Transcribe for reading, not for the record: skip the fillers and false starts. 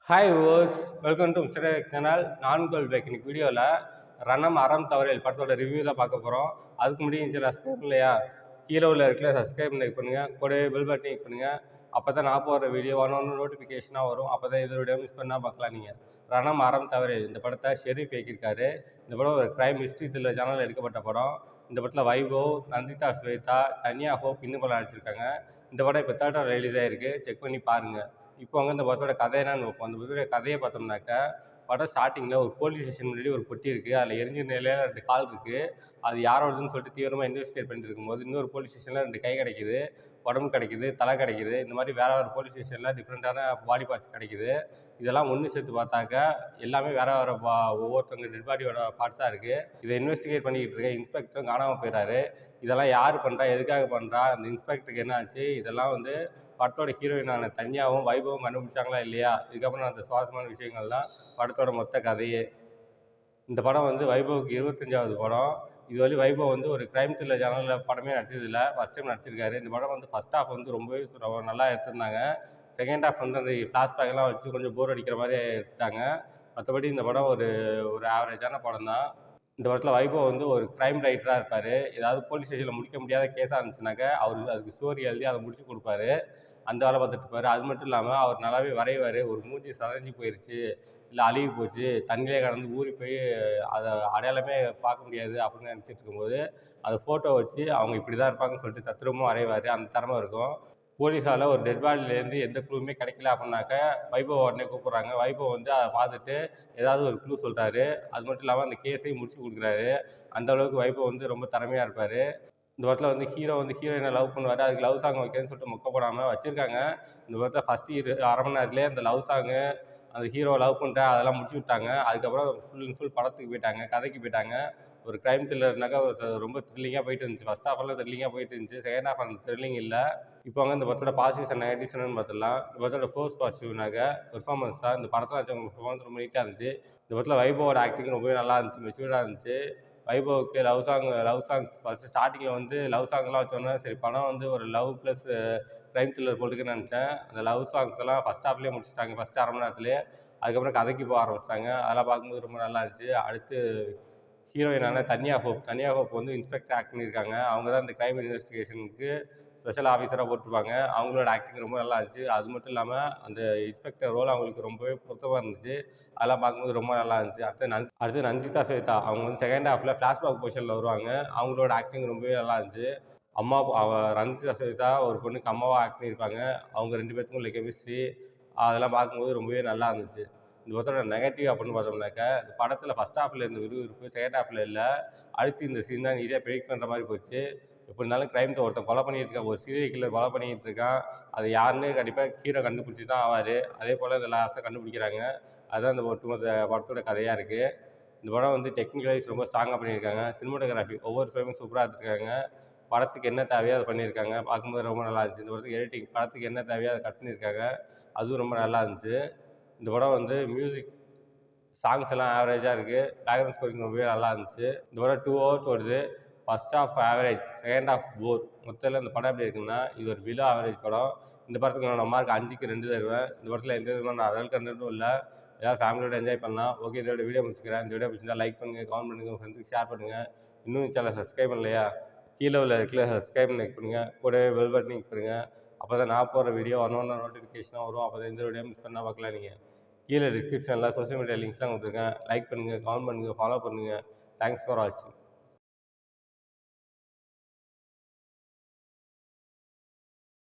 Hi viewers, welcome to mister channel. நான் உங்கள் back. இன்னைக்கு வீடியோவில் ரணம் அறம் தவறேல் படத்தோட ரிவ்யூ தான் பார்க்க போகிறோம். அதுக்கு முன்னாடி இந்த சப்ஸ்கிரைப் இல்லையா, கீழே உள்ள இருக்கிற சப்ஸ்கிரைப் பண்ணுங்கள், கூடவே பெல் பட்டன் கிளிக் பண்ணுங்கள். அப்போ தான் நான் போகிற வீடியோ ஒன்று நோட்டிஃபிகேஷனாக வரும். அப்போ தான் இந்த வீடியோ மிஸ் பண்ணால் பார்க்கலாம். நீங்கள் ரணம் அறம் தவறேல் இந்த படத்தை ஷெரீஃப் இயக்கியிருக்காரு. இந்த படம் ஒரு கிரைம் ஹிஸ்ட்ரி த்ரில்லர் ஜானரில் எடுக்கப்பட்ட படம். இந்த படத்தில் வைபவ், நந்திதா ஸ்வேதா, தன்யா ஹோப் இன்னும் படம் நடிச்சிருக்காங்க. இந்த படம் இப்போ தேட்டர் ரிலீஸ் ஆகிருக்கு. செக் பண்ணி பாருங்கள். இப்போ இந்த படத்தோட கதை என்னன்னு பார்ப்போம். அந்த படத்தோட கதையை பார்த்தோம்னாக்கா, படம் ஸ்டார்டிங்கில் ஒரு போலீஸ் ஸ்டேஷன் முன்னாடி ஒரு பொட்டி இருக்குது. அதில் எரிஞ்ச நிலையில் 2 கால் இருக்குது. அது யாரோடதுன்னு சொல்லிட்டு தீவிரமாக இன்வெஸ்டிகேட் பண்ணிட்டு இருக்கும்போது, இன்னொரு போலீஸ் ஸ்டேஷனில் 2 கை கிடைக்குது, உடம்பு கிடைக்குது, தலை கிடைக்குது. இந்த மாதிரி வேற வேறு போலீஸ் ஸ்டேஷனில் டிஃப்ரெண்ட்டான பாடி பார்ட்ஸ் கிடைக்குது. இதெல்லாம் ஒன்று சேர்த்து பார்த்தாக்கா எல்லாமே வேற வேறு ஒவ்வொருத்தவங்க டெட் பாடியோட பார்ட்ஸாக இருக்குது. இதை இன்வெஸ்டிகேட் பண்ணிக்கிட்டு இருக்க இன்ஸ்பெக்டரும் காணாமல் போயிடுறாரு. இதெல்லாம் யார் பண்ணுறா, எதுக்காக பண்ணுறா, அந்த இன்ஸ்பெக்டருக்கு என்ன ஆச்சு, இதெல்லாம் படத்தோட ஹீரோயினான தன்யாவும் வைபவும் கண்டுபிடிச்சாங்களா இல்லையா, இதுக்கப்புறம் அந்த சுவாரஸ்யமான விஷயங்கள் தான் படத்தோட மொத்த கதையே. இந்த படம் வைபவுக்கு 25வது படம். இதுவரை வைபவ் ஒரு கிரைம் த்ரில்லர் ஜானரில் படமே நடிச்சதில்லை, ஃபஸ்ட் டைம் நடிச்சிருக்காரு. இந்த படம் ஃபஸ்ட் ஹாஃப் ரொம்பவே நல்லா எடுத்திருந்தாங்க. செகண்ட் ஹாஃப் அந்த ஃப்ளாஷ்பேக்லாம் வச்சு கொஞ்சம் போர் அடிக்கிற மாதிரி எடுத்துட்டாங்க. மற்றபடி இந்த படம் ஒரு ஒரு ஆவரேஜான படம் தான். இந்த படத்தில் வைபவ் ஒரு கிரைம் ரைட்டராக இருப்பார். ஏதாவது போலீஸ் ஸ்டேஷனில் முடிக்க முடியாத கேஸாக இருந்துச்சுனாக்கா அதுக்கு ஸ்டோரி எழுதி அதை முடிச்சு கொடுப்பாரு. அந்த வேலை பார்த்துட்டு இருப்பாரு. அது மட்டும் இல்லாமல் அவர் நல்லாவே வரைவார். ஒரு மூஞ்சி சதஞ்சு போயிடுச்சு, இல்லை அழுகி போச்சு, தண்ணியிலே கடந்து ஊறி போய் அதை அடையாளமே பார்க்க முடியாது அப்படின்னு நினச்சிட்டு இருக்கும்போது, அதை ஃபோட்டோ வச்சு அவங்க இப்படி தான் இருப்பாங்கன்னு சொல்லிட்டு தத்ரூபமாக வரைவார். அந்த திறமை இருக்கும். போலீஸால் ஒரு டெட் பாடியிலேருந்து எந்த க்ளூவுமே கிடைக்கல அப்படின்னாக்கா வைபவ் உடனே கூப்பிட்றாங்க. வைபவ் அதை பார்த்துட்டு ஏதாவது ஒரு க்ளூ சொல்கிறாரு. அது மட்டும் இல்லாமல் அந்த கேஸையும் முடிச்சு கொடுக்குறாரு. அந்த அளவுக்கு வைபவ் ரொம்ப திறமையாக இருப்பார். இந்த படத்தில் ஹீரோ ஹீரோயினை லவ் பண்ணுவார். அதுக்கு லவ் சாங் வைக்கிறேன்னு சொல்லிட்டு மொக்க போடாமல் வச்சுருக்காங்க. இந்த படத்தில் ஃபஸ்ட்டு அரை மணி நேரத்துலேயே அந்த லவ் சாங்கு, அந்த ஹீரோ லவ் பண்ணுறேன் அதெல்லாம் முடிச்சு விட்டாங்க. அதுக்கப்புறம் ஃபுல் அண்ட் ஃபுல் படத்துக்கு போயிட்டாங்க, கதைக்கு போயிட்டாங்க. ஒரு கிரைம் த்ரில்லர்னாக்கா ரொம்ப த்ரில்லிங்காக போயிட்டு இருந்துச்சு. ஃபஸ்ட் ஹாஃபெல்லாம் த்ரில்லிங்காக போயிட்டு இருந்துச்சு. செகண்ட் ஹாஃப் அந்த த்ரில்லிங் இல்லை. இப்போ இந்த படத்தோட பாசிட்டிவ்ஸ் அண்ட் நெகட்டிவ்ஸ் என்னன்னு பார்த்துடலாம். இந்த படத்தோட ஃபர்ஸ்ட் பாசிட்டிவ்னாக்க பெர்ஃபார்மன்ஸ் தான். இந்த படத்தில் வச்சவங்க பெர்ஃபார்மன்ஸ் ரொம்ப நீட்டாக இருந்துச்சு. இந்த படத்தில் வைபவோட ஆக்டிங் ரொம்பவே நல்லா இருந்துச்சு, மெச்சூர்டாக இருந்துச்சு. வைபவுக்கு லவ் சாங்ஸ் ஃபஸ்ட்டு ஸ்டார்டிங்கில் லவ் சாங்லாம் வச்சோன்னே சரி படம் ஒரு லவ் ப்ளஸ் கிரைம் த்ரில்லர் போட்டுக்குன்னு நினச்சேன். அந்த லவ் சாங்ஸ் எல்லாம் ஃபஸ்ட் ஹாஃப்லேயே முடிச்சுட்டாங்க, ஃபஸ்ட்டு அரை மணி நேரத்துலேயே. அதுக்கப்புறம் கதைக்கு போக ஆரம்பிச்சிட்டாங்க. அதெல்லாம் பார்க்கும்போது ரொம்ப நல்லா இருந்துச்சு. அடுத்து ஹீரோயினான தன்யா ஹோப் இன்ஸ்பெக்டர் ஆக்ட் பண்ணியிருக்காங்க. அவங்க தான் இந்த கிரைம் இன்வெஸ்டிகேஷனுக்கு ஸ்பெஷல் ஆஃபீஸராக போட்டிருப்பாங்க. அவங்களோட ஆக்டிங் ரொம்ப நல்லா இருந்துச்சு. அது மட்டும் இல்லாமல் அந்த இன்ஸ்பெக்டர் ரோல் அவங்களுக்கு ரொம்பவே பொருத்தமாக இருந்துச்சு. அதெல்லாம் பார்க்கும்போது ரொம்ப நல்லா இருந்துச்சு. அடுத்து நந்திதா ஸ்வேதா அவங்க செகண்ட் ஹாஃபில் ஃப்ளாஷ்பேக் பொசிஷனில் வருவாங்க. அவங்களோட ஆக்டிங் ரொம்பவே நல்லா இருந்துச்சு. நந்திதா ஸ்வேதா ஒரு பொண்ணுக்கு அம்மாவாக ஆக்ட் பண்ணியிருப்பாங்க. அவங்க 2 பேத்துக்கும் உள்ள கெமிஸ்ட்ரி அதெல்லாம் பார்க்கும்போது ரொம்பவே நல்லா இருந்துச்சு. இந்த படத்தோட நெகட்டிவ் அப்படின்னு பார்த்தோம்னாக்கா, இந்த படத்தில் ஃபஸ்ட் ஹாஃபில் இருந்த விறுவிறுப்பு செகண்ட் ஹாஃபில் இல்லை. அடுத்து இந்த சீன் தான் ஈஸியாக ப்ரெடிக்ட் பண்ணுற மாதிரி போச்சு. எப்படி இருந்தாலும் கிரைம் ஒருத்தன் கொலை பண்ணிட்டு இருக்கான், ஒரு சீரியல் கில்லர் கொலை பண்ணிட்டு இருக்கான். அது யாருன்னு கண்டிப்பாக ஹீரோ கண்டுபிடிச்சி தான் ஆவார். அதே போல் இந்த லாஸ்ட்டாக கண்டுபிடிக்கிறாங்க. அதுதான் இந்த ஒட்டுமொத்த படத்தோட கதையாக இருக்குது. இந்த படம் டெக்னிக்கல் வைஸ் ரொம்ப ஸ்ட்ராங்காக பண்ணியிருக்காங்க. சினிமாட்டோகிராஃபி ஒவ்வொரு ஃப்ரேமும் சூப்பராக எடுத்துருக்காங்க. படத்துக்கு என்ன தேவையோ அதை பண்ணியிருக்காங்க. பார்க்கும்போது ரொம்ப நல்லா இருந்துச்சு. இந்த படத்துக்கு எடிட்டிங் படத்துக்கு என்ன தேவையோ அதை கட் பண்ணியிருக்காங்க. அதுவும் ரொம்ப நல்லா இருந்துச்சு. இந்த படம் மியூசிக் சாங்ஸ் எல்லாம் ஆவரேஜாக இருக்குது. பேக்ரவுண்ட் ஸ்கோரிங் ரொம்பவே நல்லா இருந்துச்சு. இந்த படம் 2 ஹவர்ஸ் ஓடுது. First half average, second half bore. மொத்தத்தில் இந்த படம் எப்படி இருக்குன்னா, இது ஒரு பிலோ ஆவரேஜ் படம். இந்த படத்துக்கு நான் மார்க் 5க்கு 2 தருவேன். இந்த படத்தில் எந்த விதமான அடல்ட் கண்டென்ட்டும் இல்லை. ஏதாவது ஃபேமிலியோட என்ஜாய் பண்ணலாம். ஓகே, இதோட வீடியோ முடிச்சுக்கிறேன். இந்த வீடியோ பிடிச்சிருந்தா லைக் பண்ணுங்கள், கமெண்ட் பண்ணுங்கள், உங்கள் ஃப்ரெண்ட்ஸுக்கு ஷேர் பண்ணுங்கள். இன்னும் சேனல் சப்ஸ்கிரைப் பண்ணலையா, கீழே உள்ள இடத்துல சப்ஸ்கிரைப் கிளிக் பண்ணுங்கள், கூடவே பெல் பட்டன் கிளிக் பண்ணுங்கள். அப்போ தான் நான் போகிற வீடியோ ஒன்று நோட்டிஃபிகேஷனாக வரும். அப்போ தான் இந்த வீடியோ மிஸ் பண்ணால் பார்க்கலாம். நீங்கள் கீழே டிஸ்கிரிப்ஷனில் சோஷியல் மீடியா லிங்க்ஸ்லாம் கொடுத்துருக்கேன். லைக் பண்ணுங்கள், கமெண்ட் பண்ணுங்கள், ஃபாலோ பண்ணுங்கள். தேங்க்ஸ் ஃபார் வாட்சிங்.